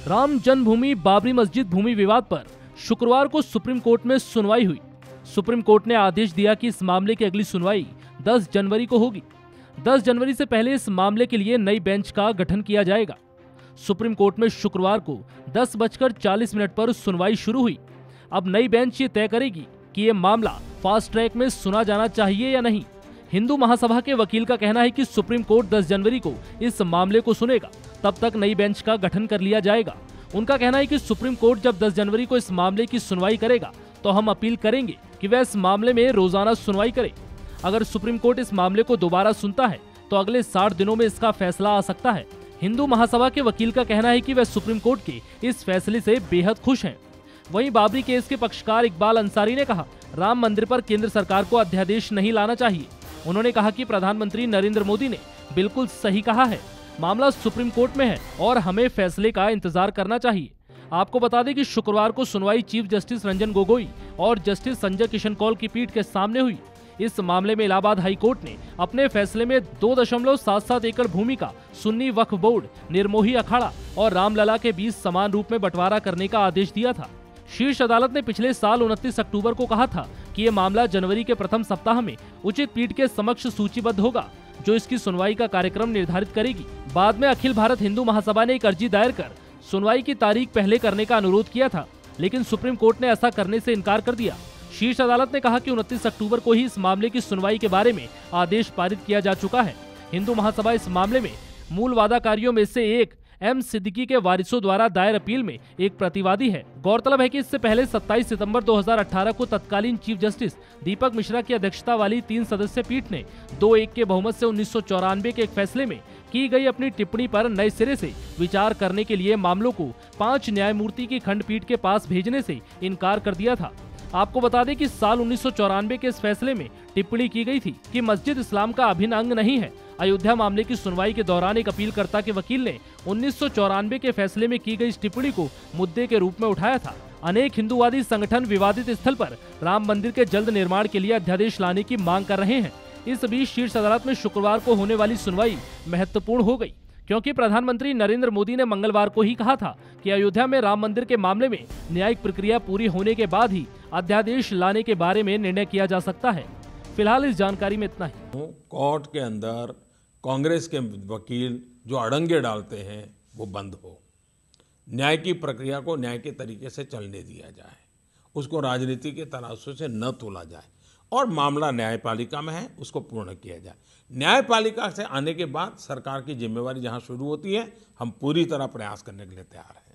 राम जन्मभूमि बाबरी मस्जिद भूमि विवाद पर शुक्रवार को सुप्रीम कोर्ट में सुनवाई हुई। सुप्रीम कोर्ट ने आदेश दिया कि इस मामले की अगली सुनवाई 10 जनवरी को होगी। 10 जनवरी से पहले इस मामले के लिए नई बेंच का गठन किया जाएगा। सुप्रीम कोर्ट में शुक्रवार को 10:40 पर सुनवाई शुरू हुई। अब नई बेंच ये तय करेगी कि ये मामला फास्ट ट्रैक में सुना जाना चाहिए या नहीं। हिंदू महासभा के वकील का कहना है कि सुप्रीम कोर्ट 10 जनवरी को इस मामले को सुनेगा, तब तक नई बेंच का गठन कर लिया जाएगा। उनका कहना है कि सुप्रीम कोर्ट जब 10 जनवरी को इस मामले की सुनवाई करेगा तो हम अपील करेंगे कि वह इस मामले में रोजाना सुनवाई करे। अगर सुप्रीम कोर्ट इस मामले को दोबारा सुनता है तो अगले 60 दिनों में इसका फैसला आ सकता है। हिंदू महासभा के वकील का कहना है कि वह सुप्रीम कोर्ट के इस फैसले से बेहद खुश हैं। वहीं बाबरी केस के पक्षकार इकबाल अंसारी ने कहा, राम मंदिर पर केंद्र सरकार को अध्यादेश नहीं लाना चाहिए। उन्होंने कहा कि प्रधानमंत्री नरेंद्र मोदी ने बिल्कुल सही कहा है, मामला सुप्रीम कोर्ट में है और हमें फैसले का इंतजार करना चाहिए। आपको बता दें कि शुक्रवार को सुनवाई चीफ जस्टिस रंजन गोगोई और जस्टिस संजय किशन कौल की पीठ के सामने हुई। इस मामले में इलाहाबाद हाई कोर्ट ने अपने फैसले में 2.77 एकड़ भूमि का सुन्नी वक्फ बोर्ड, निर्मोही अखाड़ा और रामलला के बीच समान रूप में बंटवारा करने का आदेश दिया था। शीर्ष अदालत ने पिछले साल 29 अक्टूबर को कहा था कि ये मामला जनवरी के प्रथम सप्ताह में उचित पीठ के समक्ष सूचीबद्ध होगा, जो इसकी सुनवाई का कार्यक्रम निर्धारित करेगी। बाद में अखिल भारत हिंदू महासभा ने एक अर्जी दायर कर सुनवाई की तारीख पहले करने का अनुरोध किया था, लेकिन सुप्रीम कोर्ट ने ऐसा करने से इनकार कर दिया। शीर्ष अदालत ने कहा कि 29 अक्टूबर को ही इस मामले की सुनवाई के बारे में आदेश पारित किया जा चुका है। हिंदू महासभा इस मामले में मूल वादाकारियों में से एक एम सिद्दीकी के वारिसों द्वारा दायर अपील में एक प्रतिवादी है। गौरतलब है कि इससे पहले 27 सितंबर 2018 को तत्कालीन चीफ जस्टिस दीपक मिश्रा की अध्यक्षता वाली 3 सदस्यीय पीठ ने 2-1 के बहुमत से 1994 के एक फैसले में की गई अपनी टिप्पणी पर नए सिरे से विचार करने के लिए मामलों को 5 न्यायमूर्ति की खंडपीठ के पास भेजने से इनकार कर दिया था। आपको बता दें कि साल 1994 के इस फैसले में टिप्पणी की गई थी कि मस्जिद इस्लाम का अभिन्न अंग नहीं है। अयोध्या मामले की सुनवाई के दौरान एक अपीलकर्ता के वकील ने 1994 के फैसले में की गई इस टिप्पणी को मुद्दे के रूप में उठाया था। अनेक हिंदूवादी संगठन विवादित स्थल पर राम मंदिर के जल्द निर्माण के लिए अध्यादेश लाने की मांग कर रहे हैं। इस बीच शीर्ष अदालत में शुक्रवार को होने वाली सुनवाई महत्वपूर्ण हो गई, क्योंकि प्रधानमंत्री नरेंद्र मोदी ने मंगलवार को ही कहा था कि अयोध्या में राम मंदिर के मामले में न्यायिक प्रक्रिया पूरी होने के बाद ही अध्यादेश लाने के बारे में निर्णय किया जा सकता है। फिलहाल इस जानकारी में इतना ही। कोर्ट के अंदर कांग्रेस के वकील जो अड़ंगे डालते हैं वो बंद हो, न्याय की प्रक्रिया को न्याय के तरीके से चलने दिया जाए, उसको राजनीति के तराजू से न तोला जाए और मामला न्यायपालिका में है उसको पूर्ण किया जाए। न्यायपालिका से आने के बाद सरकार की जिम्मेवारी जहां शुरू होती है, हम पूरी तरह प्रयास करने के लिए तैयार हैं।